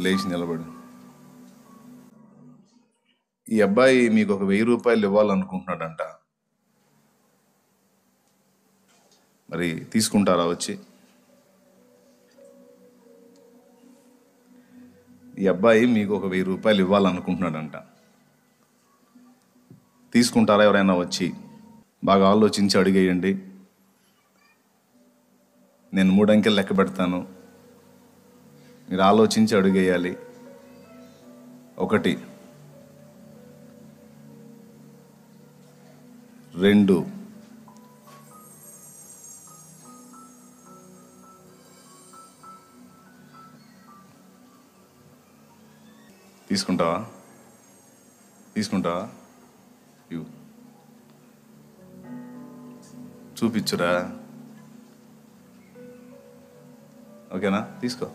లేచి నిలబడు. ఈ అబ్బాయి మీకు ఒక 1000 రూపాయలు ఇవ్వాలనుకుంటున్నాడంట. మరి తీసుకుంటారా వచ్చి? ఈ అబ్బాయి మీకు ఒక 1000 రూపాయలు ఇవ్వాలనుకుంటున్నాడంట. తీసుకుంటారా ఎవరైనా వచ్చి? బాగా ఆలోచించి అడిగేయండి. నేను 3 అంకెలు లెక్క పెడతాను, మీరు ఆలోచించి అడిగేయాలి. 1, 2, తీసుకుంటావా? ఇవ్వు. చూపించురా. ఓకేనా? తీసుకో.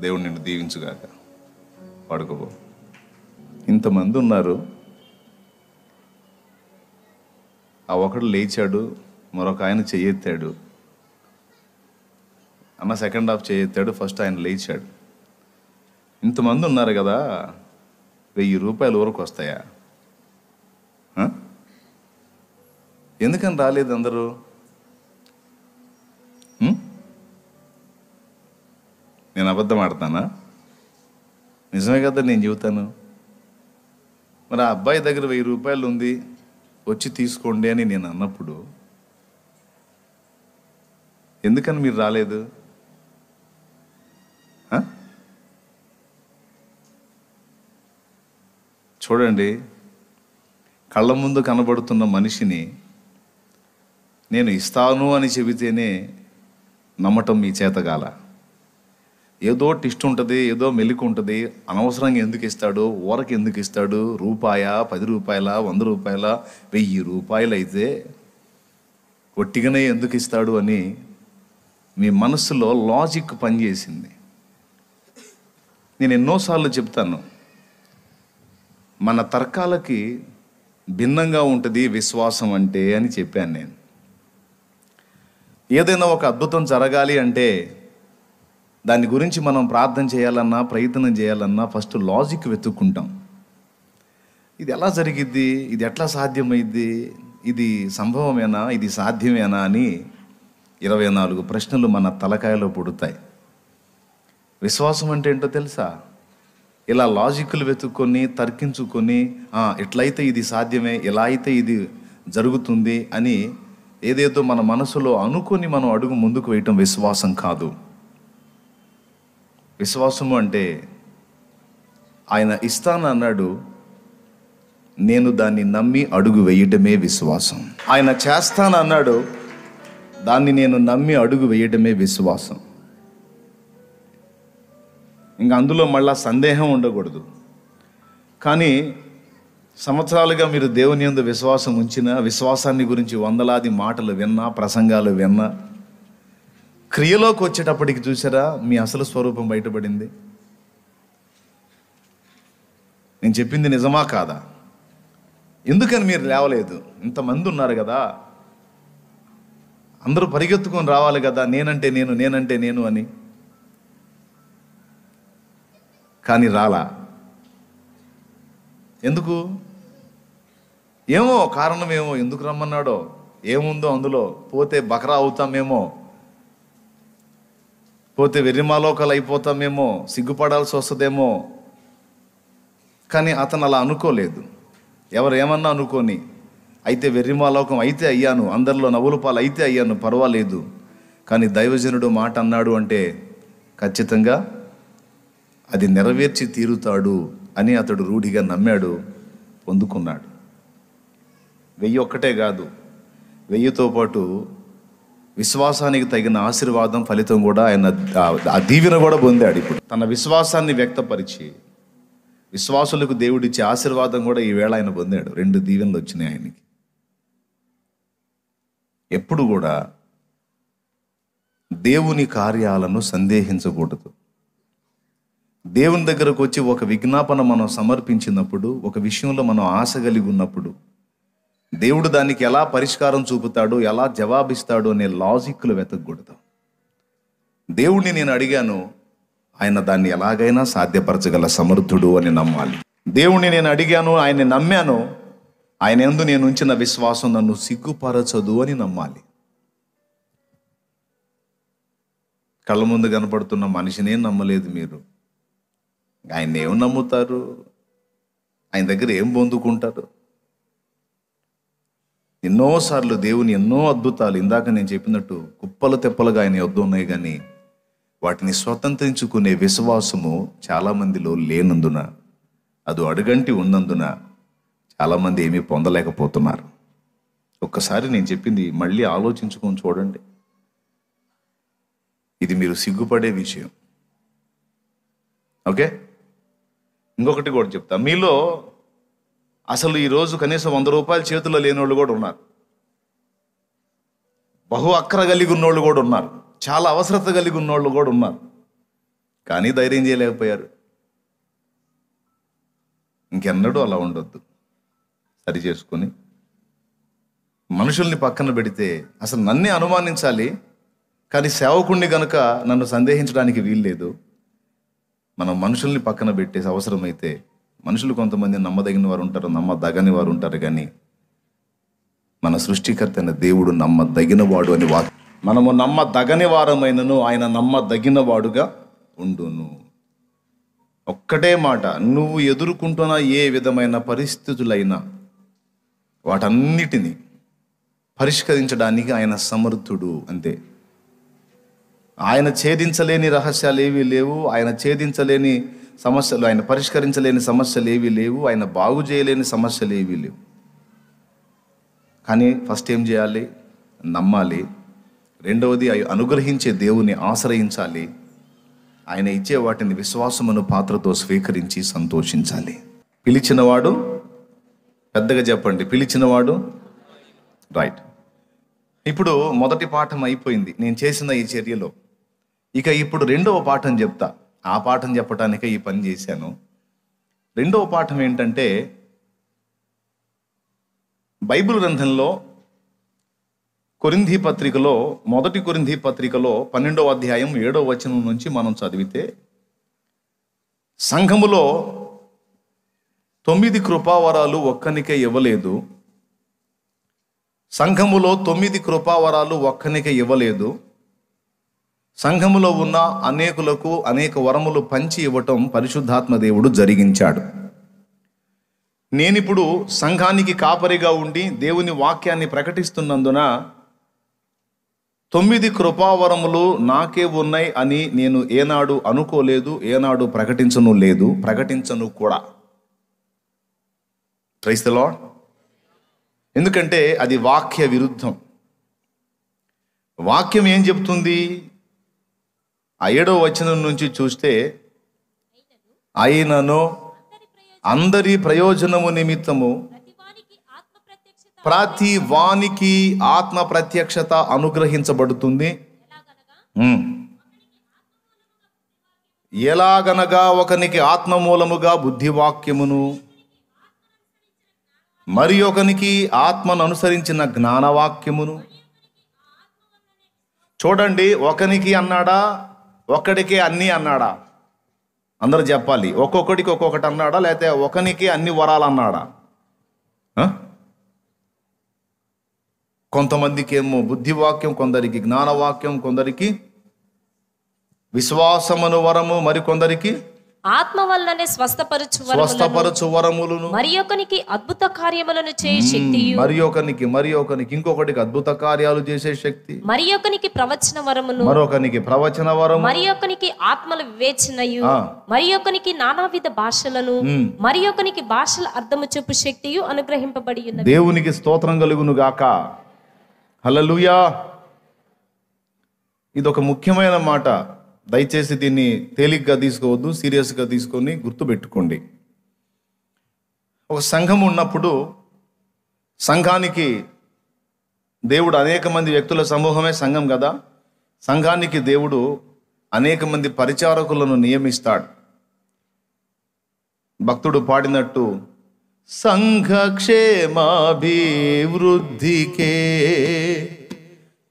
దేవుడు నిన్ను దీవించుగాక. పడుకోబో. ఇంతమంది ఉన్నారు. ఆ ఒకడు లేచాడు, మరొక ఆయన చెయ్యెత్తాడు. అన్న సెకండ్ హాఫ్ చెయ్యెత్తాడు, ఫస్ట్ ఆయన లేచాడు. ఇంతమంది ఉన్నారు కదా, 1000 రూపాయలు ఊరకు వస్తాయా? ఎందుకని రాలేదు అందరూ? నేను అబద్ధం ఆడతానా? నిజమే కదా నేను చెబుతాను. మరి ఆ అబ్బాయి దగ్గర 1000 రూపాయలు ఉంది, వచ్చి తీసుకోండి అని నేను అన్నప్పుడు ఎందుకని మీరు రాలేదు? చూడండి, కళ్ళ ముందు కనబడుతున్న మనిషిని నేను ఇస్తాను అని చెబితేనే నమ్మటం మీ చేతగాల. ఏదో టిస్ట్ ఉంటుంది, ఏదో మెలిక ఉంటుంది. అనవసరంగా ఎందుకు ఇస్తాడు, ఊరకి ఎందుకు ఇస్తాడు? రూపాయ, 10 రూపాయల, 100 రూపాయల, 1000 రూపాయలు అయితే ఒట్టిగానే ఎందుకు ఇస్తాడు అని మీ మనసులో లాజిక్ పనిచేసింది. నేను ఎన్నోసార్లు చెప్తాను, మన తర్కాలకి భిన్నంగా ఉంటుంది విశ్వాసం అంటే అని చెప్పాను నేను. ఏదైనా ఒక అద్భుతం జరగాలి అంటే దాని గురించి మనం ప్రార్థన చేయాలన్నా, ప్రయత్నం చేయాలన్నా ఫస్ట్ లాజిక్ వెతుక్కుంటాం. ఇది ఎలా జరిగిద్ది, ఇది ఎట్లా సాధ్యమైద్ది, ఇది సంభవమేనా, ఇది సాధ్యమేనా అని 24 ప్రశ్నలు మన తలకాయలో పుడతాయి. విశ్వాసం అంటే ఏంటో తెలుసా? ఇలా లాజిక్లు వెతుక్కొని, తర్కించుకొని, ఎట్లయితే ఇది సాధ్యమే, ఎలా అయితే ఇది జరుగుతుంది అని ఏదేదో మన మనసులో అనుకొని మనం అడుగు ముందుకు వేయటం విశ్వాసం కాదు. విశ్వాసము అంటే ఆయన ఇస్తానన్నాడు, నేను దాన్ని నమ్మి అడుగు వేయటమే విశ్వాసం. ఆయన చేస్తానన్నాడు, దాన్ని నేను నమ్మి అడుగు వేయటమే విశ్వాసం. ఇంకా అందులో మళ్ళా సందేహం ఉండకూడదు. కానీ సంవత్సరాలుగా మీరు దేవుని యందు విశ్వాసం ఉంచిన, విశ్వాసాన్ని గురించి వందలాది మాటలు విన్నా, ప్రసంగాలు విన్నా, క్రియలోకి వచ్చేటప్పటికి చూసారా మీ అసలు స్వరూపం బయటపడింది. నేను చెప్పింది నిజమా కాదా? ఎందుకని మీరు లేవలేదు? ఇంతమంది ఉన్నారు కదా, అందరూ పరిగెత్తుకొని రావాలి కదా, నేనంటే నేను అని. కానీ రాలా. ఎందుకు? ఏమో కారణం, ఏమో ఎందుకు రమ్మన్నాడో, ఏముందో అందులో. పోతే బకరా అవుతామేమో, పోతే వెర్రిమాలోకాలు అయిపోతామేమో, సిగ్గుపడాల్సి వస్తుందేమో. కానీ అతను అలా అనుకోలేదు. ఎవరు ఏమన్నా అనుకోని, అయితే వెర్రిమాలోకం అయితే అయ్యాను, అందరిలో నవ్వుల పాలు అయితే అయ్యాను, పర్వాలేదు. కానీ దైవజనుడు మాట అన్నాడు అంటే ఖచ్చితంగా అది నెరవేర్చి తీరుతాడు అని అతడు రూఢిగా నమ్మాడు, పొందుకున్నాడు. 1000 ఒక్కటే కాదు, 1000తో పాటు విశ్వాసానికి తగిన ఆశీర్వాదం, ఫలితం కూడా ఆయన, ఆ దీవెన కూడా పొందాడు. ఇప్పుడు తన విశ్వాసాన్ని వ్యక్తపరిచి విశ్వాసులకు దేవుడిచ్చే ఆశీర్వాదం కూడా ఈవేళ ఆయన పొందాడు. 2 దీవెనలు వచ్చినాయి ఆయనకి. ఎప్పుడు కూడా దేవుని కార్యాలను సందేహించకూడదు. దేవుని దగ్గరకు వచ్చి ఒక విజ్ఞాపన మనం సమర్పించినప్పుడు, ఒక విషయంలో మనం ఆశ కలిగి ఉన్నప్పుడు, దేవుడు దానికి ఎలా పరిష్కారం చూపుతాడు, ఎలా జవాబిస్తాడు అనే లాజిక్లు వెతకూడదు. దేవుణ్ణి నేను అడిగాను, ఆయన దాన్ని ఎలాగైనా సాధ్యపరచగల సమర్థుడు అని నమ్మాలి. దేవుణ్ణి నేను అడిగాను, ఆయన్ని నమ్మాను, ఆయన యందు నేను ఉంచిన విశ్వాసం నన్ను సిగ్గుపరచదు అని నమ్మాలి. కళ్ళ ముందు కనపడుతున్న మనిషినే నమ్మలేదు మీరు, ఆయన ఏం నమ్ముతారు? ఆయన దగ్గర ఏం పొందుకుంటారు? ఎన్నోసార్లు దేవుని ఎన్నో అద్భుతాలు ఇందాక నేను చెప్పినట్టు కుప్పలు తెప్పలుగా ఆయన యొద్ద ఉన్నాయి, కానీ వాటిని స్వతంత్రించుకునే విశ్వాసము చాలామందిలో లేనందున, అది అడుగంటి ఉన్నందున చాలామంది ఏమీ పొందలేకపోతున్నారు. ఒక్కసారి నేను చెప్పింది మళ్ళీ ఆలోచించుకొని చూడండి. ఇది మీరు సిగ్గుపడే విషయం. ఓకే, ఇంకొకటి కూడా చెప్తా. మీలో అసలు ఈరోజు కనీసం 100 రూపాయలు చేతిలో లేని వాళ్ళు కూడా ఉన్నారు, బహు అక్కర కలిగి ఉన్నోళ్ళు కూడా ఉన్నారు, చాలా అవసరత కలిగి ఉన్నోళ్ళు కూడా ఉన్నారు, కానీ ధైర్యం చేయలేకపోయారు. ఇంకెన్నడూ అలా ఉండొద్దు. సరి చేసుకొని మనుషుల్ని పక్కన పెడితే అసలు నన్నే అనుమానించాలి, కానీ సేవకుణ్ణి గనుక నన్ను సందేహించడానికి వీల్లేదు. మనం మనుషుల్ని పక్కన పెట్టేసి అవసరమైతే, మనుషులు కొంతమంది నమ్మదగిన వారు ఉంటారు, నమ్మదగని వారు ఉంటారు, కానీ మన సృష్టికర్త అయిన దేవుడు నమ్మదగిన వాడు అని మనము నమ్మదగని వారమైనను ఆయన నమ్మదగిన వాడుగా ఉండును. ఒక్కటే మాట, నువ్వు ఎదుర్కొంటున్న ఏ విధమైన పరిస్థితులైనా వాటన్నిటినీ పరిష్కరించడానికి ఆయన సమర్థుడు. అంతే. ఆయన ఛేదించలేని రహస్యాలు ఏవీ లేవు, ఆయన ఛేదించలేని సమస్యలు, ఆయన పరిష్కరించలేని సమస్యలు ఏవీ లేవు, ఆయన బాగు చేయలేని సమస్యలు ఏవీ లేవు. కానీ ఫస్ట్ ఏం చేయాలి? నమ్మాలి. రెండవది అనుగ్రహించే దేవుని ఆశ్రయించాలి. ఆయన ఇచ్చే వాటిని విశ్వాసమును పాత్రతో స్వీకరించి సంతోషించాలి. పిలిచినవాడు, పెద్దగా చెప్పండి, పిలిచినవాడు. రైట్. ఇప్పుడు మొదటి పాఠం అయిపోయింది నేను చేసిన ఈ చర్యలో. ఇక ఇప్పుడు రెండవ పాఠం చెప్తా. ఆ పాఠం చెప్పడానికే ఈ పని చేశాను. రెండవ పాఠం ఏంటంటే, బైబిల్ గ్రంథంలో కొరింథీ పత్రికలో, మొదటి కొరింథీ పత్రికలో 12వ అధ్యాయం 7వ వచనం నుంచి మనం చదివితే, సంఘములో 9 కృపావరాలు ఒక్కనికే ఇవ్వలేదు, సంఘములో 9 కృపావరాలు ఒక్కనికే ఇవ్వలేదు, సంఘములో ఉన్న అనేకులకు అనేక వరములు పంచి ఇవ్వటం పరిశుద్ధాత్మ దేవుడు జరిగించాడు. నేనిప్పుడు సంఘానికి కాపరిగా ఉండి దేవుని వాక్యాన్ని ప్రకటిస్తున్నందున 9 కృపావరములు నాకే ఉన్నాయి అని నేను ఏనాడు అనుకోలేదు, ఏనాడు ప్రకటించను కూడా. Praise the lord. ఎందుకంటే అది వాక్య విరుద్ధం. వాక్యం ఏం చెప్తుంది? ఆ 7వ వచనం నుంచి చూస్తే, అయినను అందరి ప్రయోజనము నిమిత్తము ప్రతి వానికి ఆత్మ ప్రత్యక్షత అనుగ్రహించబడుతుంది. ఎలాగనగా ఒకనికి ఆత్మ మూలముగా బుద్ధివాక్యమును, మరి ఒకనికి ఆత్మను అనుసరించిన జ్ఞానవాక్యమును. చూడండి, ఒకనికి అన్నాడా, ఒక్కడికే అన్నీ అన్నాడా? అందరూ చెప్పాలి. ఒక్కొక్కడికి ఒక్కొక్కటి అన్నాడా, లేకపోతే ఒకనికి అన్ని వరాలు అన్నాడా? కొంతమందికి ఏమో బుద్ధివాక్యం, కొందరికి జ్ఞానవాక్యం, కొందరికి విశ్వాసమును వరము, మరి కొందరికి ఆత్మ వల్లనే స్వస్థపరచు వరములను, మరి ఒకనికి అద్భుత కార్యములను చేసే శక్తి, మరి ఒకనికి ఇంకొకటికి అద్భుత కార్యాలు చేసే శక్తి, మరి ఒకనికి ప్రవచన వరమును, మరొకనికి ప్రవచన వరము, మరి ఒకనికి ఆత్మల వివేచనయు, మరి ఒకనికి నానావిధ భాషలను, మరి ఒకనికి భాషల అర్థము చెప్పు శక్తియు అనుగ్రహింపబడి ఉన్నది. దేవునికి స్తోత్రం కలుగును గాక. హల్లెలూయా. ఇది ఒక ముఖ్యమైన మాట. దయచేసి దీన్ని తేలిగ్గా తీసుకోవద్దు, సీరియస్గా తీసుకొని గుర్తుపెట్టుకోండి. ఒక సంఘం ఉన్నప్పుడు సంఘానికి దేవుడు అనేక మంది వ్యక్తుల సమూహమే సంఘం కదా. సంఘానికి దేవుడు అనేక మంది పరిచారకులను నియమిస్తాడు. భక్తుడు పాడినట్టు, సంఘక్షేమాభివృద్ధికే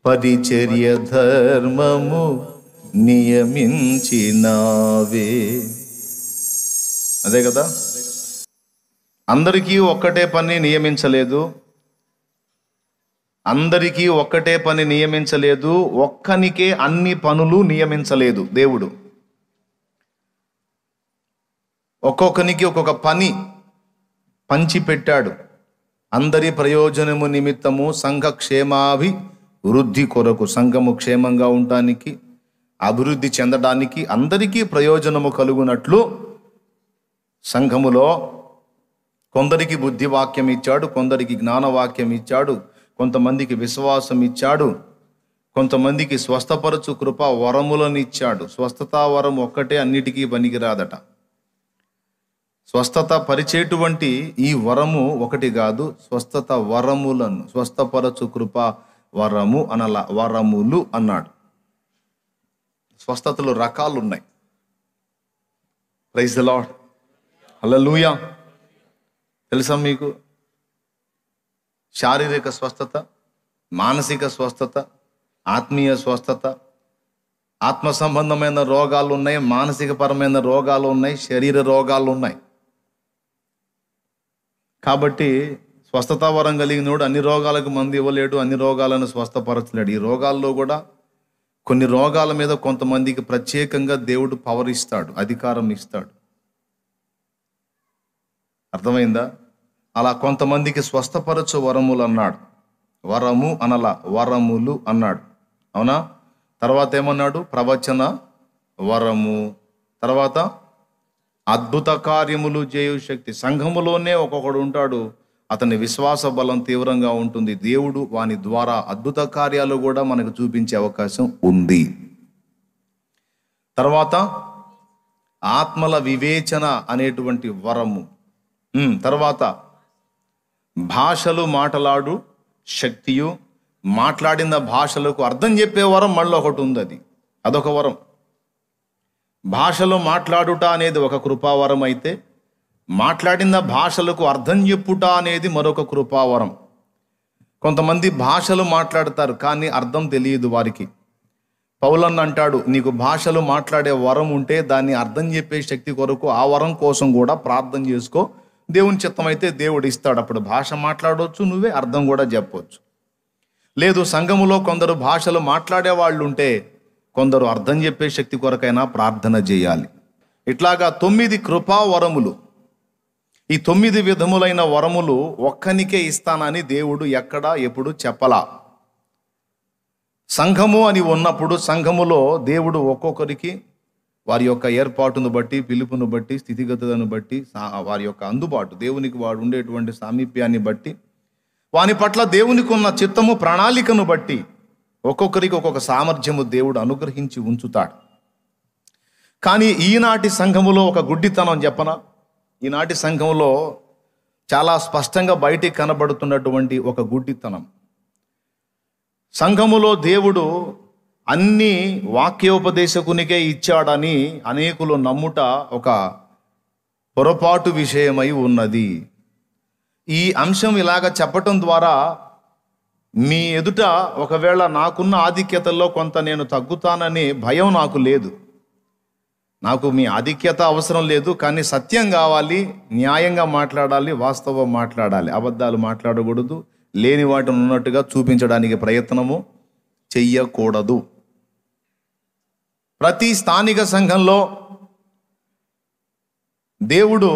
పరిచర్య ధర్మము నియమించినావే. అదే కదా, అందరికీ ఒక్కటే పని నియమించలేదు, అందరికీ ఒక్కటే పని నియమించలేదు, ఒక్కనికే అన్ని పనులు నియమించలేదు దేవుడు. ఒక్కొక్కనికి ఒక్కొక్క పని పంచి పెట్టాడు. అందరి ప్రయోజనము నిమిత్తము, సంఘ క్షేమాభివృద్ధి కొరకు, సంఘము క్షేమంగా ఉండటానికి, అభివృద్ధి చెందడానికి, అందరికీ ప్రయోజనము కలుగునట్లు సంఘములో కొందరికి బుద్ధి వాక్యం ఇచ్చాడు, కొందరికి జ్ఞానవాక్యం ఇచ్చాడు, కొంతమందికి విశ్వాసం ఇచ్చాడు, కొంతమందికి స్వస్థపరచు కృప వరములను ఇచ్చాడు. స్వస్థతా వరం ఒక్కటే అన్నిటికీ పనికిరాదట. స్వస్థత పరిచేటువంటి ఈ వరము ఒకటి కాదు, స్వస్థత వరములను, స్వస్థపరచు కృప వరము అనలా, వరములు అన్నాడు. స్వస్థతలు రకాలు ఉన్నాయి. ప్రైజ్ ది లార్డ్, హల్లెలూయా. తెలుసా మీకు? శారీరక స్వస్థత, మానసిక స్వస్థత, ఆత్మీయ స్వస్థత, ఆత్మ సంబంధమైన రోగాలు ఉన్నాయి, మానసిక పరమైన రోగాలు ఉన్నాయి, శరీర రోగాలు ఉన్నాయి. కాబట్టి స్వస్థతా వరం కలిగినోడు అన్ని రోగాలకు మందు ఇవ్వలేడు, అన్ని రోగాలను స్వస్థపరచలేడు. ఈ రోగాల్లో కూడా కొన్ని రోగాల మీద కొంతమందికి ప్రత్యేకంగా దేవుడు పవర్ ఇస్తాడు, అధికారం ఇస్తాడు. అర్థమైందా? అలా కొంతమందికి స్వస్థపరచు వరములు అన్నాడు, వరము అనలా, వరములు అన్నాడు. అవునా? తర్వాత ఏమన్నాడు? ప్రవచన వరము, తర్వాత అద్భుత కార్యములు చేయు శక్తి. సంఘములోనే ఒక్కొక్కడు ఉంటాడు, అతని విశ్వాస బలం తీవ్రంగా ఉంటుంది. దేవుడు వాని ద్వారా అద్భుత కార్యాలు కూడా మనకు చూపించే అవకాశం ఉంది. తర్వాత ఆత్మల వివేచన అనేటువంటి వరము. తర్వాత భాషలు మాట్లాడు శక్తియు, మాట్లాడిన భాషలకు అర్థం చెప్పే వరం మళ్ళీ ఒకటి ఉంది, అదొక వరం. భాషలో మాట్లాడుట అనేది ఒక కృపావరం అయితే, మాట్లాడిన భాషలకు అర్థం చెప్పుట అనేది మరొక కృపావరం. కొంతమంది భాషలు మాట్లాడతారు కానీ అర్థం తెలియదు వారికి. పౌలన్న అంటాడు, నీకు భాషలు మాట్లాడే వరం ఉంటే దాన్ని అర్థం చెప్పే శక్తి కొరకు ఆ వరం కోసం కూడా ప్రార్థన చేసుకో. దేవుని చిత్తమైతే దేవుడు ఇస్తాడు. అప్పుడు భాష మాట్లాడవచ్చు, నువ్వే అర్థం కూడా చెప్పవచ్చు. లేదు, సంఘములో కొందరు భాషలు మాట్లాడే వాళ్ళు ఉంటే కొందరు అర్థం చెప్పే శక్తి కొరకైనా ప్రార్థన చేయాలి. ఇట్లాగా 9 కృపా వరములు. ఈ 9 విధములైన వరములు ఒక్కనికే ఇస్తానని దేవుడు ఎక్కడా ఎప్పుడు చెప్పలా. సంఘము అని ఉన్నప్పుడు సంఘములో దేవుడు ఒక్కొక్కరికి వారి యొక్క ఏర్పాటును బట్టి, పిలుపును బట్టి, స్థితిగతులను బట్టి, వారి యొక్క అందుబాటు, దేవునికి వాడు ఉండేటువంటి సామీప్యాన్ని బట్టి, వాని పట్ల దేవునికి ఉన్న చిత్తము, ప్రణాళికను బట్టి ఒక్కొక్కరికి ఒక్కొక్క సామర్థ్యము దేవుడు అనుగ్రహించి ఉంచుతాడు. కానీ ఈనాటి సంఘములో ఒక గుడ్డితనం చెప్పనా? ఈనాటి సంఘంలో చాలా స్పష్టంగా బయటికి కనబడుతున్నటువంటి ఒక గుడ్డితనం. సంఘములో దేవుడు అన్ని వాక్యోపదేశకునికే ఇచ్చాడని అనేకులు నమ్ముట ఒక పొరపాటు విషయమై ఉన్నది. ఈ అంశం ఇలాగ చెప్పటం ద్వారా మీ ఎదుట ఒకవేళ నాకున్న ఆధిక్యతల్లో కొంత నేను తగ్గుతాననే భయం నాకు లేదు. నాకు మీ ఆధిక్యత అవసరం లేదు, కానీ సత్యం కావాలి, న్యాయంగా మాట్లాడాలి, వాస్తవం మాట్లాడాలి, అబద్ధాలు మాట్లాడకూడదు, లేని వాటిని ఉన్నట్టుగా చూపించడానికి ప్రయత్నము చెయ్యకూడదు. ప్రతి స్థానిక సంఘంలో దేవుడు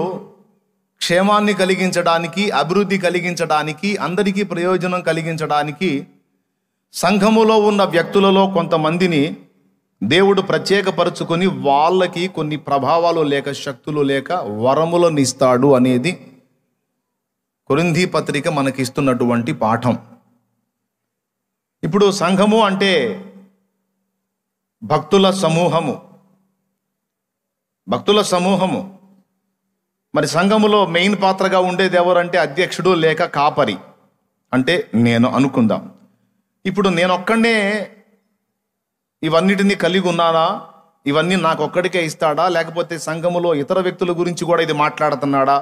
క్షేమాన్ని కలిగించడానికి, అభివృద్ధి కలిగించడానికి, అందరికీ ప్రయోజనం కలిగించడానికి సంఘములో ఉన్న వ్యక్తులలో కొంతమందిని దేవుడు ప్రత్యేకపరుచుకొని వాళ్ళకి కొన్ని ప్రభావాలు లేక, శక్తులు లేక వరములను ఇస్తాడు అనేది కొరింథీ పత్రిక మనకిస్తున్నటువంటి పాఠం. ఇప్పుడు సంఘము అంటే భక్తుల సమూహము. మరి సంఘములో మెయిన్ పాత్రగా ఉండేది ఎవరంటే అధ్యక్షుడు లేక కాపరి. అంటే నేను అనుకుందాం, ఇప్పుడు నేను ఒక్కడే ఇవన్నిటినీ కలిగి ఉన్నానా? ఇవన్నీ నాకు ఒక్కడికే ఇస్తాడా? లేకపోతే సంఘములో ఇతర వ్యక్తుల గురించి కూడా ఇది మాట్లాడుతున్నాడా?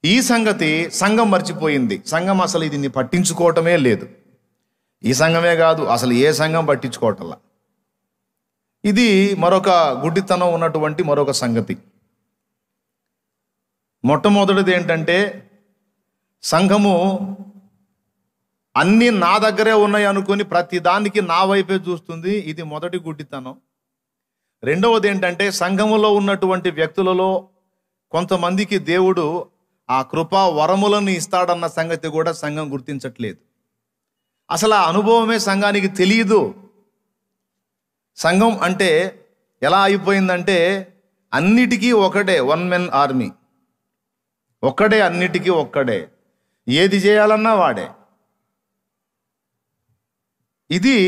ఈ సంగతి సంఘం మర్చిపోయింది. సంఘం అసలు దీన్ని పట్టించుకోవటమే లేదు. ఈ సంఘమే కాదు, అసలు ఏ సంఘం పట్టించుకోవటంలా. ఇది మరొక గుడ్డితనం ఉన్నటువంటి మరొక సంగతి. మొట్టమొదటిది ఏంటంటే, సంఘము అన్నీ నా దగ్గరే ఉన్నాయి అనుకుని ప్రతి దానికి నా వైపే చూస్తుంది. ఇది మొదటి గుడ్డితనం. రెండవది ఏంటంటే, సంఘములో ఉన్నటువంటి వ్యక్తులలో కొంతమందికి దేవుడు ఆ కృపా వరములను ఇస్తాడన్న సంగతి కూడా సంఘం గుర్తించట్లేదు. అసలు ఆ అనుభవమే సంఘానికి తెలియదు. సంఘం అంటే ఎలా అయిపోయిందంటే, అన్నిటికీ ఒకటే, వన్ మెన్ ఆర్మీ, ఒక్కడే, అన్నిటికీ ఒక్కడే, ఏది చేయాలన్నా వాడే. ఇది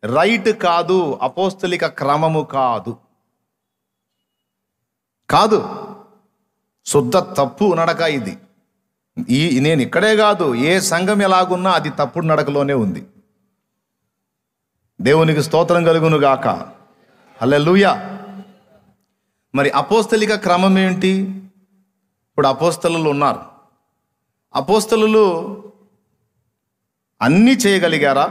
రైట్ కాదు, అపోస్తలిక క్రమము కాదు, శుద్ధ తప్పు నడక ఇది. నేను ఇక్కడే కాదు, ఏ సంఘం ఎలాగున్నా అది తప్పుడు నడకలోనే ఉంది. దేవునికి స్తోత్రం కలుగును గాక. హల్లెలూయా. మరి అపోస్తలిక క్రమం ఏంటి? ఇప్పుడు అపోస్తలులు ఉన్నారు. అపోస్తలులు అన్నీ చేయగలిగారా?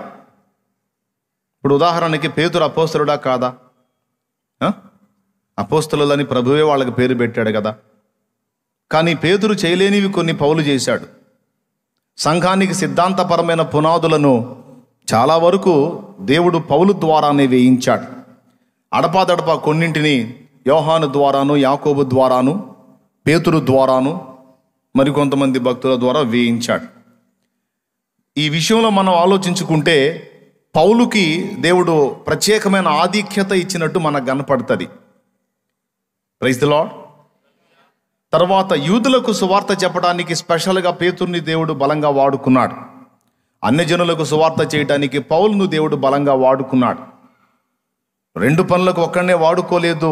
ఇప్పుడు ఉదాహరణకి పేతురు అపోస్తలుడా కాదా? అపోస్తలులని ప్రభువే వాళ్ళకి పేరు పెట్టాడు కదా. కానీ పేతురు చేయలేనివి కొన్ని పౌలు చేశాడు. సంఘానికి సిద్ధాంతపరమైన పునాదులను చాలా వరకు దేవుడు పౌలు ద్వారానే వేయించాడు. అడపాదడపా కొన్నింటిని యోహాను ద్వారాను, యాకోబు ద్వారాను, పేతురు ద్వారాను, మరికొంతమంది భక్తుల ద్వారా వేయించాడు. ఈ విషయంలో మనం ఆలోచించుకుంటే పౌలుకి దేవుడు ప్రత్యేకమైన ఆధిక్యత ఇచ్చినట్టు మనకు కనపడుతుంది. Praise the lord. తర్వాత యూదులకు సువార్త చెప్పడానికి స్పెషల్గా పేతుర్ని దేవుడు బలంగా వాడుకున్నాడు. అన్యజనులకు సువార్త చేయడానికి పౌలును దేవుడు బలంగా వాడుకున్నాడు. రెండు పనులకు ఒక్కడనే వాడుకోలేదు.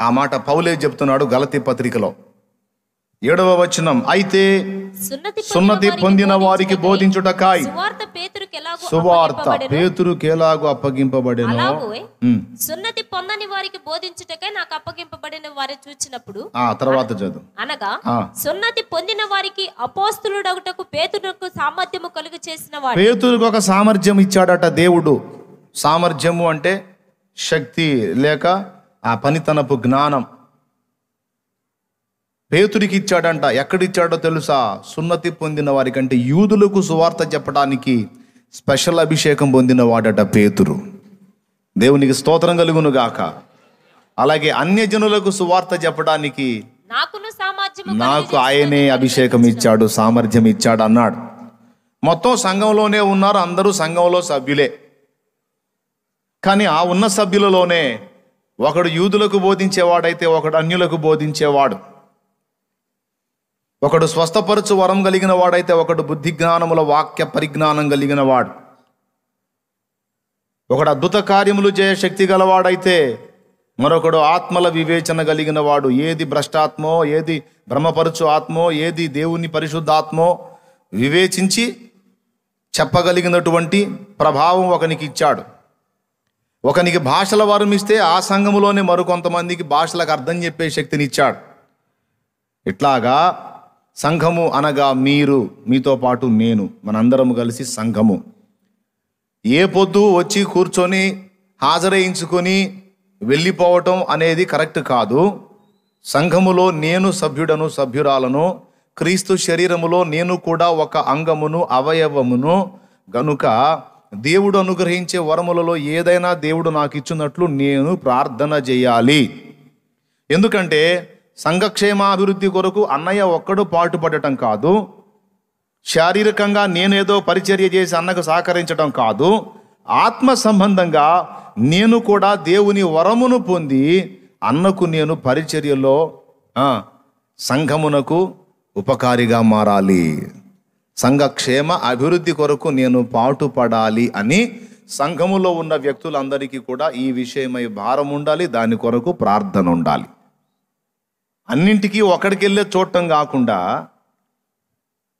ఆ మాట పౌలే చెప్తున్నాడు గలతీ పత్రికలో 7వ వచనం. అయితే సున్నతి పొందిన వారికి బోధించుటకాయ్ సువార్త పేతురుకి ఎలాగో అప్పగింపబడెనో, సున్నతి పొందని వారికి బోధించుటకై నాకు అప్పగింపబడిన వారిని చూచినప్పుడు, తర్వాత చదువు. అనగా సున్నతి పొందిన వారికి అపోస్తలుడగుటకు పేతురుకు సామర్థ్యము కలుగు చేసిన వాడు. పేతురుకు ఒక సామర్థ్యం ఇచ్చాడట దేవుడు. సామర్థ్యము అంటే శక్తి లేక ఆ పనితనపు జ్ఞానం పేతురికి ఇచ్చాడంట. ఎక్కడిచ్చాడో తెలుసా? సున్నతి పొందిన వారికంటే యూదులకు సువార్త చెప్పడానికి స్పెషల్ అభిషేకం పొందిన వాడట పేతురు. దేవునికి స్తోత్రం కలుగును గాక. అలాగే అన్యజనులకు సువార్త చెప్పడానికి నాకు ఆయనే అభిషేకం ఇచ్చాడు, సామర్థ్యం ఇచ్చాడు అన్నాడు. మొత్తం సంఘంలోనే ఉన్నారు, అందరూ సంఘంలో సభ్యులే. కానీ ఆ ఉన్న సభ్యులలోనే ఒకడు యూదులకు బోధించేవాడైతే ఒకడు అన్యులకు బోధించేవాడు. ఒకడు స్వస్థపరచు వరం కలిగిన వాడైతే ఒకడు బుద్ధి జ్ఞానముల వాక్య పరిజ్ఞానం కలిగిన వాడు. ఒకడు అద్భుత కార్యములు చేయ శక్తి గలవాడైతే మరొకడు ఆత్మల వివేచన కలిగిన వాడు. ఏది భ్రష్టాత్మో, ఏది భ్రమపరచు ఆత్మో, ఏది దేవుని పరిశుద్ధాత్మో వివేచించి చెప్పగలిగినటువంటి ప్రభావం ఒకనికి ఇచ్చాడు. ఒకనికి భాషల వరం ఇస్తే ఆ సంఘములోనే మరికొంతమందికి భాషలకు అర్థం చెప్పే శక్తిని ఇచ్చాడు. ఇట్లాగా సంఘము అనగా మీరు, మీతో పాటు నేను, మనందరము కలిసి సంఘము. ఏ పొద్దు వచ్చి కూర్చొని హాజరేయించుకొని వెళ్ళిపోవటం అనేది కరెక్ట్ కాదు. సంఘములో నేను సభ్యుడను, సభ్యురాలను, క్రీస్తు శరీరములో నేను కూడా ఒక అంగమును, అవయవమును గనుక దేవుడు అనుగ్రహించే వరములలో ఏదైనా దేవుడు నాకు ఇచ్చినట్లు నేను ప్రార్థన చేయాలి. ఎందుకంటే సంఘక్షేమాభివృద్ధి కొరకు అన్నయ్య ఒక్కడు పాటుపడటం కాదు, శారీరకంగా నేనేదో పరిచర్య చేసి అన్నకు సహకరించడం కాదు, ఆత్మ సంబంధంగా నేను కూడా దేవుని వరమును పొంది అన్నకు నేను పరిచర్యలో సంఘమునకు ఉపకారిగా మారాలి, సంఘక్షేమ అభివృద్ధి కొరకు నేను పాటుపడాలి అని సంఘములో ఉన్న వ్యక్తులందరికీ కూడా ఈ విషయమై భారం ఉండాలి, దాని కొరకు ప్రార్థన ఉండాలి. అన్నింటికీ ఒకడికి వెళ్ళే చూడటం కాకుండా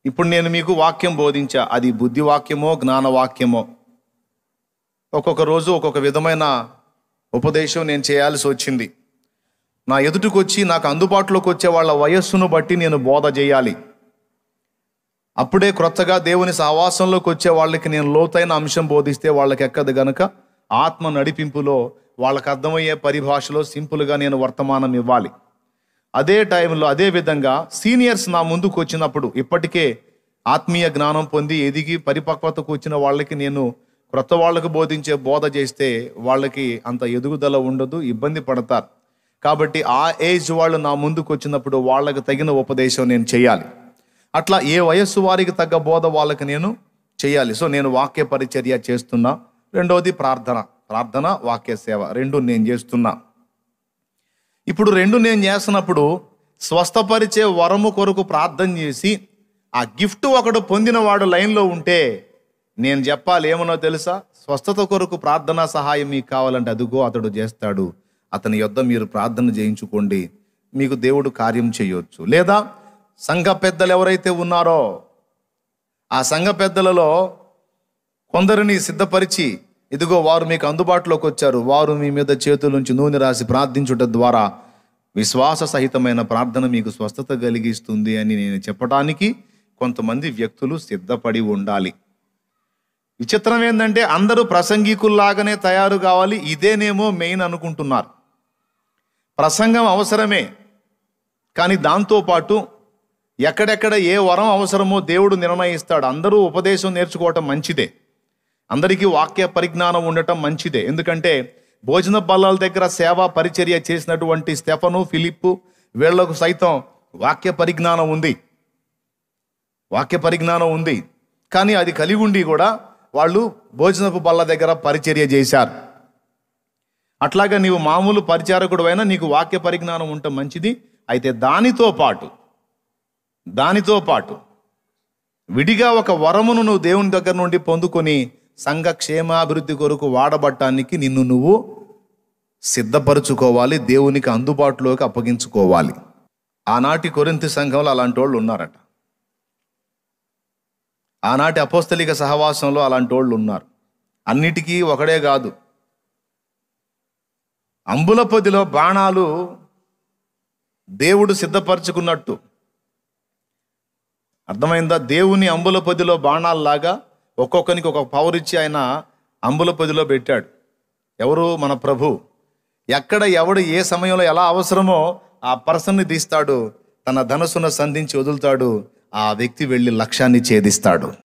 ఇప్పుడు నేను మీకు వాక్యం బోధించా, అది బుద్ధి వాక్యమో జ్ఞానవాక్యమో, ఒక్కొక్క రోజు ఒక్కొక్క విధమైన ఉపదేశం నేను చేయాల్సి వచ్చింది. నా ఎదుటికి వచ్చి నాకు అందుబాటులోకి వచ్చే వాళ్ళ వయస్సును బట్టి నేను బోధ చేయాలి. అప్పుడే క్రొత్తగా దేవుని సహవాసంలోకి వచ్చే వాళ్ళకి నేను లోతైన అంశం బోధిస్తే వాళ్ళకి ఎక్కదు గనక ఆత్మ నడిపింపులో వాళ్ళకు అర్థమయ్యే పరిభాషలో సింపుల్గా నేను వర్తమానం ఇవ్వాలి. అదే టైంలో అదే విధంగా సీనియర్స్ నా ముందుకు వచ్చినప్పుడు, ఇప్పటికే ఆత్మీయ జ్ఞానం పొంది ఎదిగి పరిపక్వతకు వచ్చిన వాళ్ళకి నేను క్రొత్త వాళ్ళకు బోధించే బోధ చేస్తే వాళ్ళకి అంత ఎదుగుదల ఉండదు, ఇబ్బంది పడతారు. కాబట్టి ఆ ఏజ్ వాళ్ళు నా ముందుకు వచ్చినప్పుడు వాళ్ళకి తగిన ఉపదేశం నేను చేయాలి. అట్లా ఏ వయస్సు వారికి తగ్గ బోధ వాళ్ళకి నేను చేయాలి. సో నేను వాక్య పరిచర్య చేస్తున్నా. రెండవది ప్రార్థన వాక్య సేవ, రెండు నేను చేస్తున్నా. ఇప్పుడు రెండు నేను చేస్తున్నప్పుడు స్వస్థపరిచే వరము కొరకు ప్రార్థన చేసి ఆ గిఫ్ట్ ఒకడు పొందిన వాడు లైన్లో ఉంటే నేను చెప్పాలి ఏమనో తెలుసా? స్వస్థత కొరకు ప్రార్థనా సహాయం మీకు కావాలంటే అదుగో అతడు చేస్తాడు, అతని యొద్ద మీరు ప్రార్థన చేయించుకోండి, మీకు దేవుడు కార్యం చేయొచ్చు. లేదా సంఘ పెద్దలు ఎవరైతే ఉన్నారో ఆ సంఘ పెద్దలలో కొందరిని సిద్ధపరిచి ఇదిగో వారు మీకు అందుబాటులోకి వచ్చారు, వారు మీ మీద చేతుల నుంచి నూనె రాసి ప్రార్థించుట ద్వారా విశ్వాస సహితమైన ప్రార్థన మీకు స్వస్థత కలిగిస్తుంది అని నేను చెప్పడానికి కొంతమంది వ్యక్తులు సిద్ధపడి ఉండాలి. విచిత్రం ఏంటంటే అందరూ ప్రసంగికుల్లాగానే తయారు కావాలి, ఇదేనేమో మెయిన్ అనుకుంటున్నారు. ప్రసంగం అవసరమే, కానీ దాంతోపాటు ఎక్కడెక్కడ ఏ వరం అవసరమో దేవుడు నిర్ణయిస్తాడు. అందరూ ఉపదేశం నేర్చుకోవటం మంచిదే, అందరికీ వాక్య పరిజ్ఞానం ఉండటం మంచిదే. ఎందుకంటే భోజన బల్లల దగ్గర సేవా పరిచర్య చేసినటువంటి స్టెఫను, ఫిలిప్పు వీళ్లకు సైతం వాక్య పరిజ్ఞానం ఉంది. కానీ అది కలిగి ఉండి కూడా వాళ్ళు భోజనపు బల్ల దగ్గర పరిచర్య చేశారు. అట్లాగా నీవు మామూలు పరిచారకుడు అయినా నీకు వాక్య పరిజ్ఞానం ఉండటం మంచిది. అయితే దానితో పాటు విడిగా ఒక వరమును నువ్వు దేవుని దగ్గర నుండి పొందుకొని సంఘ క్షేమాభివృద్ధి కొరకు వాడబట్టానికి నిన్ను నువ్వు సిద్ధపరచుకోవాలి, దేవునికి అందుబాటులోకి అప్పగించుకోవాలి. ఆనాటి కొరింథీ సంఘంలో అలాంటి వాళ్ళు ఉన్నారట. ఆనాటి అపోస్తలిక సహవాసంలో అలాంటి వాళ్ళు ఉన్నారు. అన్నిటికీ ఒకడే కాదు, అంబుల పొదిలో బాణాలు దేవుడు సిద్ధపరచుకున్నట్టు అర్థమైందా? దేవుని అంబుల పొదిలో బాణాలలాగా ఒక్కొక్కరికి ఒక్కొక్క పవర్ ఇచ్చి ఆయన అంబుల పొదిలో పెట్టాడు. ఎవరు? మన ప్రభు. ఎక్కడ ఎవడు ఏ సమయంలో ఎలా అవసరమో ఆ పర్సన్ని తీస్తాడు, తన ధనస్సును సంధించి వదులుతాడు, ఆ వ్యక్తి వెళ్ళి లక్ష్యాన్ని ఛేదిస్తాడు.